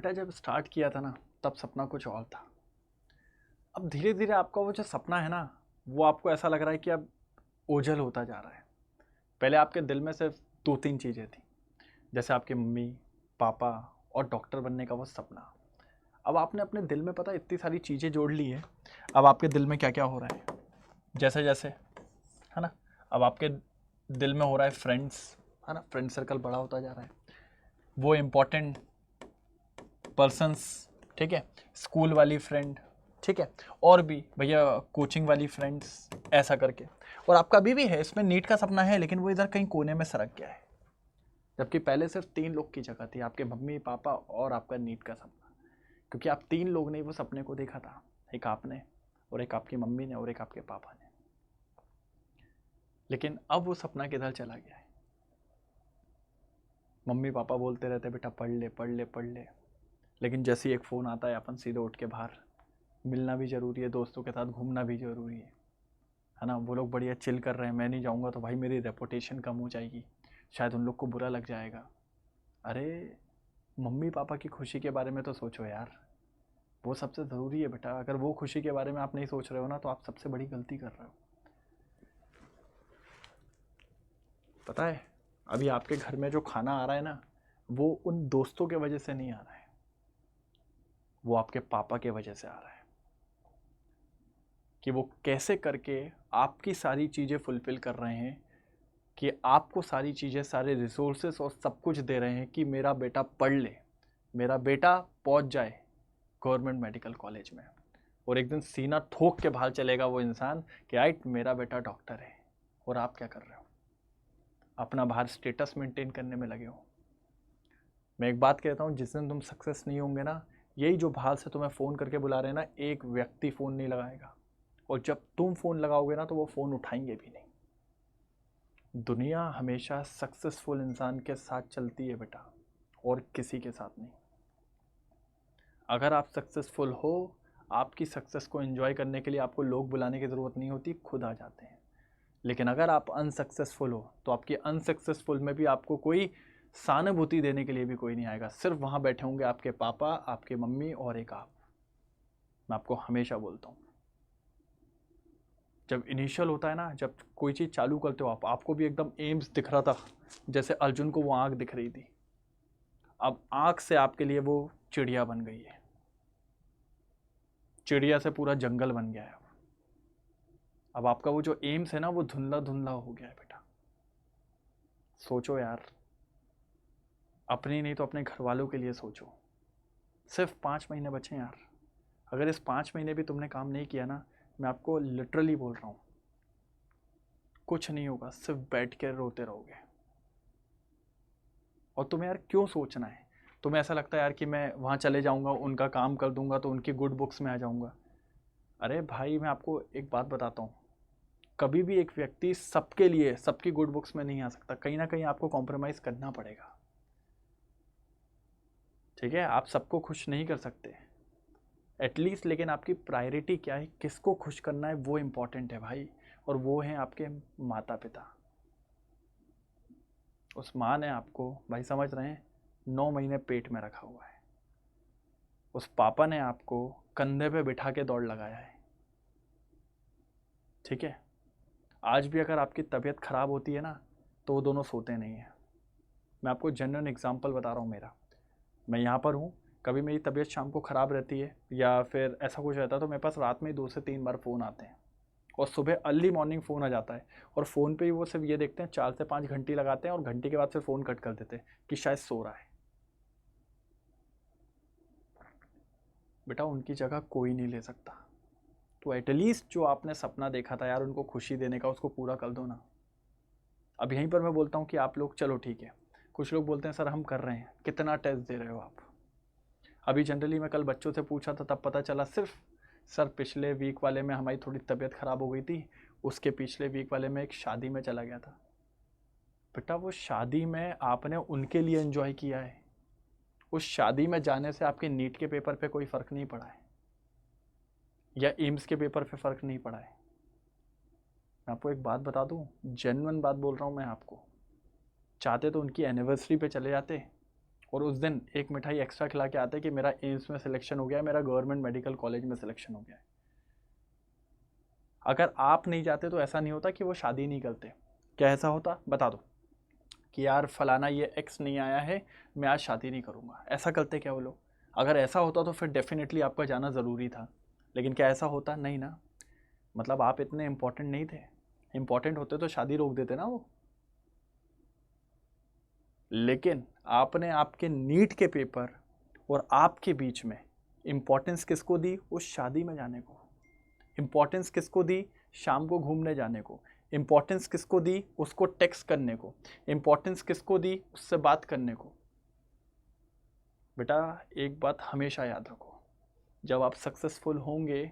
बेटा जब स्टार्ट किया था ना तब सपना कुछ और था। अब धीरे धीरे आपका वो जो सपना है ना वो आपको ऐसा लग रहा है कि अब ओझल होता जा रहा है। पहले आपके दिल में सिर्फ दो तीन चीज़ें थी, जैसे आपके मम्मी पापा और डॉक्टर बनने का वो सपना। अब आपने अपने दिल में पता है इतनी सारी चीज़ें जोड़ ली है। अब आपके दिल में क्या क्या हो रहा है, जैसे जैसे है ना, अब आपके दिल में हो रहा है फ्रेंड्स, है ना, फ्रेंड सर्कल बड़ा होता जा रहा है, वो इम्पोर्टेंट पर्सन्स, ठीक है, स्कूल वाली फ्रेंड, ठीक है, और भी भैया कोचिंग वाली फ्रेंड्स, ऐसा करके। और आपका अभी भी है इसमें नीट का सपना है, लेकिन वो इधर कहीं कोने में सरक गया है। जबकि पहले सिर्फ तीन लोग की जगह थी, आपके मम्मी पापा और आपका नीट का सपना। क्योंकि आप तीन लोग ने वो सपने को देखा था, एक आपने और एक आपकी मम्मी ने और एक आपके पापा ने। लेकिन अब वो सपना किधर चला गया है। मम्मी पापा बोलते रहते बेटा पढ़ ले पढ़ ले पढ़ ले, लेकिन जैसे ही एक फ़ोन आता है अपन सीधे उठ के बाहर। मिलना भी ज़रूरी है, दोस्तों के साथ घूमना भी ज़रूरी है ना। वो लोग बढ़िया चिल कर रहे हैं, मैं नहीं जाऊँगा तो भाई मेरी रेपुटेशन कम हो जाएगी, शायद उन लोग को बुरा लग जाएगा। अरे मम्मी पापा की खुशी के बारे में तो सोचो यार, वो सबसे ज़रूरी है बेटा। अगर वो खुशी के बारे में आप नहीं सोच रहे हो ना तो आप सबसे बड़ी गलती कर रहे हो। पता है अभी आपके घर में जो खाना आ रहा है ना, वो उन दोस्तों के वजह से नहीं आ रहा है, वो आपके पापा के वजह से आ रहा है। कि वो कैसे करके आपकी सारी चीज़ें फुलफ़िल कर रहे हैं, कि आपको सारी चीज़ें, सारे रिसोर्सेस और सब कुछ दे रहे हैं कि मेरा बेटा पढ़ ले, मेरा बेटा पहुंच जाए गवर्नमेंट मेडिकल कॉलेज में, और एक दिन सीना ठोक के बाहर चलेगा वो इंसान कि राइट मेरा बेटा डॉक्टर है। और आप क्या कर रहे हो, अपना बाहर स्टेटस मेंटेन करने में लगे हो। मैं एक बात कहता हूँ, जिस दिन तुम सक्सेस नहीं होंगे ना, यही जो बाहर से तुम्हें फ़ोन करके बुला रहे हैं ना, एक व्यक्ति फ़ोन नहीं लगाएगा, और जब तुम फ़ोन लगाओगे ना तो वो फ़ोन उठाएंगे भी नहीं। दुनिया हमेशा सक्सेसफुल इंसान के साथ चलती है बेटा, और किसी के साथ नहीं। अगर आप सक्सेसफुल हो, आपकी सक्सेस को एंजॉय करने के लिए आपको लोग बुलाने की ज़रूरत नहीं होती, खुद आ जाते हैं। लेकिन अगर आप अनसक्सेसफुल हो तो आपकी अनसक्सेसफुल में भी आपको कोई सहानुभूति देने के लिए भी कोई नहीं आएगा। सिर्फ वहाँ बैठे होंगे आपके पापा, आपके मम्मी और एक आप। मैं आपको हमेशा बोलता हूँ, जब इनिशियल होता है ना, जब कोई चीज़ चालू करते हो आप, आपको भी एकदम एम्स दिख रहा था, जैसे अर्जुन को वो आँख दिख रही थी। अब आँख से आपके लिए वो चिड़िया बन गई है, चिड़िया से पूरा जंगल बन गया है। अब आपका वो जो एम्स है ना वो धुंधला धुंधला हो गया है बेटा। सोचो यार, अपने नहीं तो अपने घर वालों के लिए सोचो। सिर्फ 5 महीने बचे यार। अगर इस 5 महीने भी तुमने काम नहीं किया ना, मैं आपको लिटरली बोल रहा हूँ, कुछ नहीं होगा, सिर्फ बैठ कर रोते रहोगे। और तुम्हें यार क्यों सोचना है, तुम्हें ऐसा लगता है यार कि मैं वहाँ चले जाऊँगा, उनका काम कर दूंगा तो उनकी गुड बुक्स में आ जाऊँगा। अरे भाई मैं आपको एक बात बताता हूँ, कभी भी एक व्यक्ति सबके लिए सबकी गुड बुक्स में नहीं आ सकता, कहीं ना कहीं आपको कॉम्प्रोमाइज़ करना पड़ेगा। ठीक है, आप सबको खुश नहीं कर सकते एटलीस्ट, लेकिन आपकी प्रायोरिटी क्या है, किसको खुश करना है, वो इम्पॉर्टेंट है भाई। और वो हैं आपके माता पिता। उस माँ ने आपको भाई समझ रहे हैं 9 महीने पेट में रखा हुआ है, उस पापा ने आपको कंधे पे बिठा के दौड़ लगाया है। ठीक है, आज भी अगर आपकी तबीयत ख़राब होती है ना तो वो दोनों सोते नहीं हैं। मैं आपको जनरल एग्जांपल बता रहा हूँ मेरा, मैं यहाँ पर हूँ, कभी मेरी तबीयत शाम को ख़राब रहती है या फिर ऐसा कुछ रहता है तो मेरे पास रात में ही 2 से 3 बार फ़ोन आते हैं, और सुबह अर्ली मॉर्निंग फ़ोन आ जाता है। और फ़ोन पे ही वो सिर्फ ये देखते हैं, 4 से 5 घंटी लगाते हैं और घंटी के बाद फिर फ़ोन कट कर देते हैं कि शायद सो रहा है। बेटा उनकी जगह कोई नहीं ले सकता, तो एटलीस्ट जो आपने सपना देखा था यार उनको खुशी देने का, उसको पूरा कर दो ना। अब यहीं पर मैं बोलता हूँ कि आप लोग चलो ठीक है, कुछ लोग बोलते हैं सर हम कर रहे हैं, कितना टेस्ट दे रहे हो आप। अभी जनरली मैं कल बच्चों से पूछा था तब पता चला सिर्फ सर पिछले वीक वाले में हमारी थोड़ी तबीयत ख़राब हो गई थी, उसके पिछले वीक वाले में एक शादी में चला गया था। बेटा वो शादी में आपने उनके लिए एंजॉय किया है, उस शादी में जाने से आपके नीट के पेपर पे कोई फ़र्क नहीं पड़ा है या एम्स के पेपर पे फ़र्क नहीं पड़ा है। मैं आपको एक बात बता दूं, जेन्युइन बात बोल रहा हूँ मैं आपको, चाहते तो उनकी एनिवर्सरी पे चले जाते और उस दिन एक मिठाई एक्स्ट्रा खिला के आते हैं कि मेरा एम्स में सिलेक्शन हो गया है, मेरा गवर्नमेंट मेडिकल कॉलेज में सिलेक्शन हो गया है। अगर आप नहीं जाते तो ऐसा नहीं होता कि वो शादी नहीं करते। क्या ऐसा होता? बता दो कि यार फलाना ये एक्स नहीं आया है, मैं आज शादी नहीं करूँगा। ऐसा करते क्या वो लोग? अगर ऐसा होता तो फिर डेफिनेटली आपका जाना ज़रूरी था। लेकिन क्या ऐसा होता? नहीं ना। मतलब आप इतने इम्पोर्टेंट नहीं थे। इम्पोर्टेंट होते तो शादी रोक देते ना वो। लेकिन आपने आपके नीट के पेपर और आपके बीच में इम्पोर्टेंस किसको दी? उस शादी में जाने को। इम्पोर्टेंस किसको दी? शाम को घूमने जाने को। इम्पोर्टेंस किसको दी? उसको टेक्स्ट करने को। इम्पोर्टेंस किसको दी? उससे बात करने को। बेटा एक बात हमेशा याद रखो, जब आप सक्सेसफुल होंगे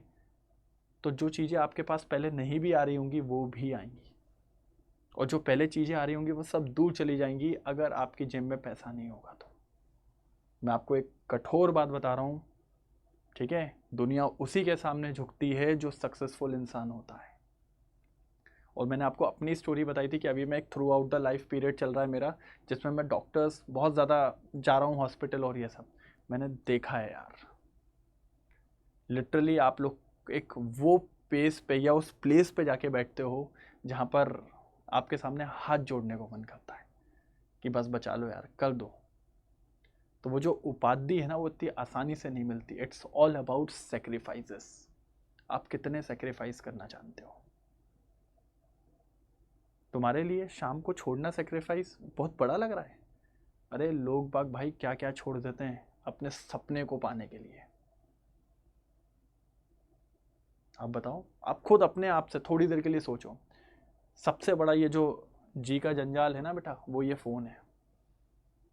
तो जो चीज़ें आपके पास पहले नहीं भी आ रही होंगी वो भी आएंगी, और जो पहले चीज़ें आ रही होंगी वो सब दूर चली जाएंगी अगर आपकी जेब में पैसा नहीं होगा तो। मैं आपको एक कठोर बात बता रहा हूँ, ठीक है? दुनिया उसी के सामने झुकती है जो सक्सेसफुल इंसान होता है। और मैंने आपको अपनी स्टोरी बताई थी कि अभी मैं एक through out the life period चल रहा है मेरा, जिसमें मैं डॉक्टर्स बहुत ज़्यादा जा रहा हूँ हॉस्पिटल और ये सब मैंने देखा है यार। लिटरली आप लोग एक वो पेस पे या उस प्लेस पे जाके बैठते हो जहाँ पर आपके सामने हाथ जोड़ने को मन करता है कि बस बचा लो यार, कर दो। तो वो जो उपाधि है ना वो इतनी आसानी से नहीं मिलती। It's all about sacrifices. आप कितने सेक्रीफाइस करना जानते हो। तुम्हारे लिए शाम को छोड़ना सेक्रीफाइस बहुत बड़ा लग रहा है? अरे लोग बाग भाई क्या क्या छोड़ देते हैं अपने सपने को पाने के लिए। आप बताओ, आप खुद अपने आप से थोड़ी देर के लिए सोचो। सबसे बड़ा ये जो जी का जंजाल है ना बेटा, वो ये फ़ोन है।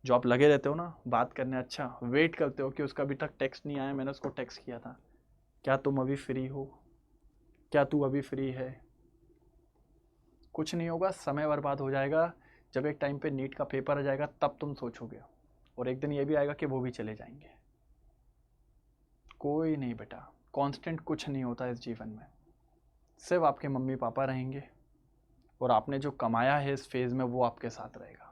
जो आप लगे रहते हो ना बात करने, अच्छा वेट करते हो कि उसका अभी तक टेक्स्ट नहीं आया, मैंने उसको टेक्स्ट किया था, क्या तुम अभी फ्री हो, क्या तू अभी फ्री है। कुछ नहीं होगा, समय बर्बाद हो जाएगा। जब एक टाइम पे नीट का पेपर आ जाएगा तब तुम सोचोगे, और एक दिन ये भी आएगा कि वो भी चले जाएंगे। कोई नहीं बेटा, कांस्टेंट कुछ नहीं होता इस जीवन में। सिर्फ आपके मम्मी पापा रहेंगे, और आपने जो कमाया है इस फेज़ में वो आपके साथ रहेगा।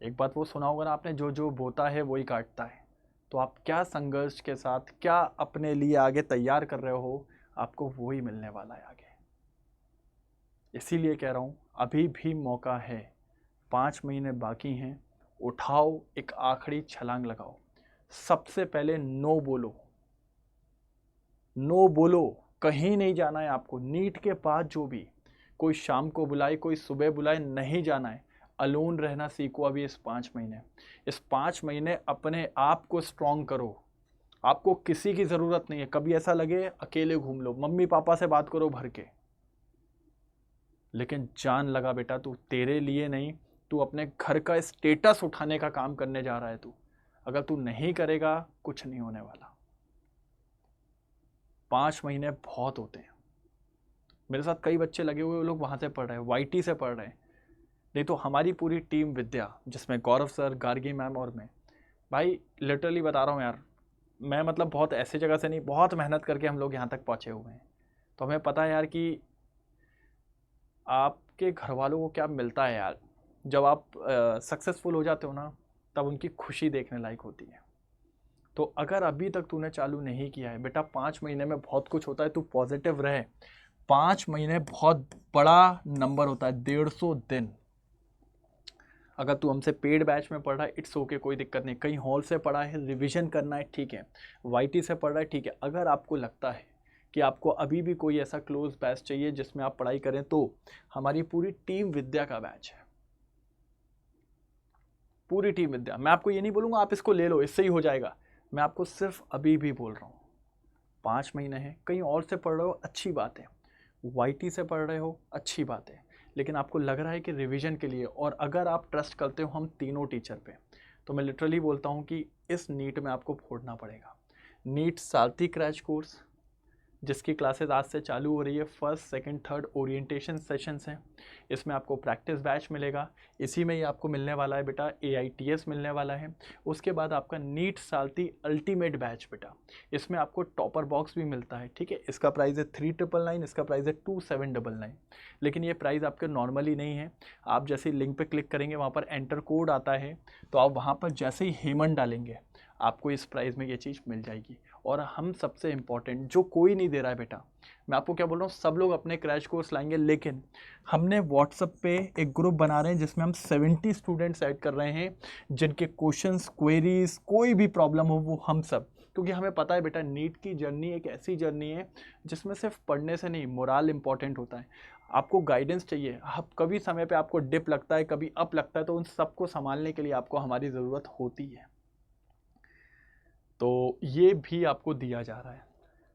एक बात वो सुना होगा ना आपने, जो जो बोता है वही काटता है। तो आप क्या संघर्ष के साथ क्या अपने लिए आगे तैयार कर रहे हो, आपको वही मिलने वाला है आगे। इसीलिए कह रहा हूँ अभी भी मौका है, 5 महीने बाकी हैं। उठाओ, एक आखिरी छलांग लगाओ। सबसे पहले नो बोलो। नो बोलो, कहीं नहीं जाना है आपको। नीट के बाद जो भी कोई शाम को बुलाए कोई सुबह बुलाए, नहीं जाना है। अलोन रहना सीखो अभी इस 5 महीने। इस 5 महीने अपने आप को स्ट्रॉन्ग करो। आपको किसी की ज़रूरत नहीं है। कभी ऐसा लगे अकेले घूम लो, मम्मी पापा से बात करो भर के, लेकिन जान लगा बेटा तू तेरे लिए नहीं, तू अपने घर का स्टेटस उठाने का काम करने जा रहा है। तू अगर तू नहीं करेगा कुछ नहीं होने वाला। 5 महीने बहुत होते हैं। मेरे साथ कई बच्चे लगे हुए, वो लोग वहाँ से पढ़ रहे हैं, वाईटी से पढ़ रहे हैं। नहीं तो हमारी पूरी टीम विद्या, जिसमें गौरव सर, गार्गी मैम और मैं, भाई लिटरली बता रहा हूँ यार, मैं मतलब बहुत ऐसी जगह से नहीं, बहुत मेहनत करके हम लोग यहाँ तक पहुँचे हुए हैं। तो हमें पता है यार कि आपके घर वालों को क्या मिलता है यार। जब आप सक्सेसफुल हो जाते हो ना, तब उनकी खुशी देखने लायक होती है। तो अगर अभी तक तूने चालू नहीं किया है बेटा, 5 महीने में बहुत कुछ होता है, तू पॉजिटिव रहे। 5 महीने बहुत बड़ा नंबर होता है, 150 दिन। अगर तू हमसे पेड बैच में पढ़ रहा है, इट्स ओके, कोई दिक्कत नहीं। कहीं हॉल से पढ़ा है, रिवीजन करना है, ठीक है। वाईटी से पढ़ रहा है, ठीक है। अगर आपको लगता है कि आपको अभी भी कोई ऐसा क्लोज बैच चाहिए जिसमें आप पढ़ाई करें, तो हमारी पूरी टीम विद्या का बैच है। पूरी टीम विद्या। मैं आपको ये नहीं बोलूँगा आप इसको ले लो इससे ही हो जाएगा, मैं आपको सिर्फ अभी भी बोल रहा हूँ 5 महीने हैं। कहीं और से पढ़ रहे हो, अच्छी बात है। वाईटी से पढ़ रहे हो, अच्छी बात है। लेकिन आपको लग रहा है कि रिवीजन के लिए, और अगर आप ट्रस्ट करते हो हम तीनों टीचर पे, तो मैं लिटरली बोलता हूँ कि इस नीट में आपको फोड़ना पड़ेगा। नीट सारथी क्रैश कोर्स, जिसकी क्लासेस आज से चालू हो रही है। First, second, third orientation sessions हैं। इसमें आपको प्रैक्टिस बैच मिलेगा। इसी में ही आपको मिलने वाला है बेटा AITS मिलने वाला है। उसके बाद आपका नीट साल्टी अल्टीमेट बैच बेटा, इसमें आपको टॉपर बॉक्स भी मिलता है। ठीक है, इसका प्राइस है 3999, इसका प्राइस है 2799। लेकिन ये प्राइस आपके नॉर्मली नहीं है। आप जैसे ही लिंक पे क्लिक करेंगे, वहाँ पर एंटर कोड आता है, तो आप वहाँ पर जैसे ही हेमन डालेंगे, आपको इस प्राइस में ये चीज़ मिल जाएगी। और हम सबसे इम्पॉर्टेंट, जो कोई नहीं दे रहा है बेटा, मैं आपको क्या बोल रहा हूँ, सब लोग अपने क्रैश कोर्स लाएंगे, लेकिन हमने व्हाट्सएप पे एक ग्रुप बना रहे हैं जिसमें हम 70 स्टूडेंट्स ऐड कर रहे हैं, जिनके क्वेश्चंस, क्वेरीज, कोई भी प्रॉब्लम हो वो हम सब, क्योंकि हमें पता है बेटा नीट की जर्नी एक ऐसी जर्नी है जिसमें सिर्फ पढ़ने से नहीं, मोरल इंपॉर्टेंट होता है। आपको गाइडेंस चाहिए। अब कभी समय पे आपको डिप लगता है, कभी अप लगता है, तो उन सबको संभालने के लिए आपको हमारी ज़रूरत होती है। तो ये भी आपको दिया जा रहा है।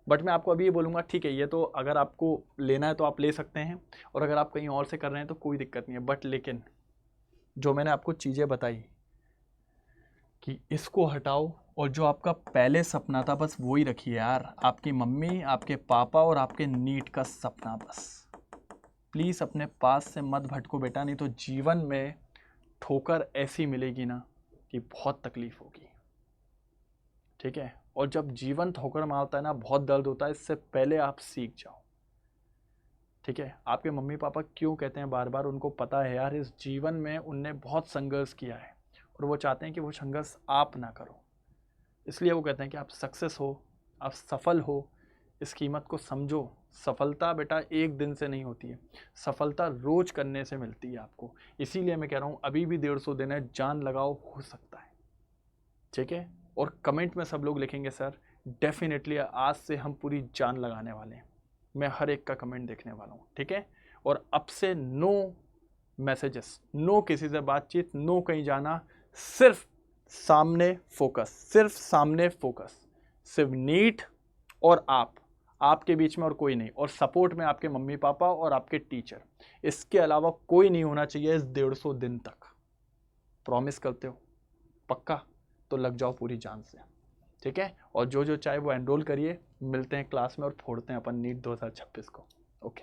बट मैं आपको अभी ये बोलूँगा, ठीक है, ये तो अगर आपको लेना है तो आप ले सकते हैं, और अगर आप कहीं और से कर रहे हैं तो कोई दिक्कत नहीं है। बट लेकिन जो मैंने आपको चीज़ें बताई कि इसको हटाओ, और जो आपका पहले सपना था बस वही रखिए यार, आपकी मम्मी, आपके पापा और आपके नीट का सपना। बस प्लीज़ अपने पास से मत भटको बेटा, नहीं तो जीवन में ठोकर ऐसी मिलेगी ना कि बहुत तकलीफ होगी। ठीक है, और जब जीवन ठोकर मारता है ना, बहुत दर्द होता है। इससे पहले आप सीख जाओ। ठीक है, आपके मम्मी पापा क्यों कहते हैं बार बार, उनको पता है यार इस जीवन में उनने बहुत संघर्ष किया है, और वो चाहते हैं कि वो संघर्ष आप ना करो। इसलिए वो कहते हैं कि आप सक्सेस हो, आप सफल हो, इस कीमत को समझो। सफलता बेटा एक दिन से नहीं होती है, सफलता रोज करने से मिलती है आपको। इसीलिए मैं कह रहा हूँ अभी भी 150 दिन है, जान लगाओ, हो सकता है। ठीक है, और कमेंट में सब लोग लिखेंगे सर डेफिनेटली आज से हम पूरी जान लगाने वाले हैं। मैं हर एक का कमेंट देखने वाला हूँ। ठीक है, और अब से नो मैसेजेस, नो किसी से बातचीत, नो कहीं जाना, सिर्फ सामने फोकस, सिर्फ सामने फोकस, सिर्फ नीट और आपके बीच में और कोई नहीं, और सपोर्ट में आपके मम्मी पापा और आपके टीचर। इसके अलावा कोई नहीं होना चाहिए इस 150 दिन तक। प्रॉमिस करते हो? पक्का? तो लग जाओ पूरी जान से। ठीक है, और जो जो चाहे वो एनरोल करिए। मिलते हैं क्लास में और फोड़ते हैं अपन नीट 2026 को। ओके।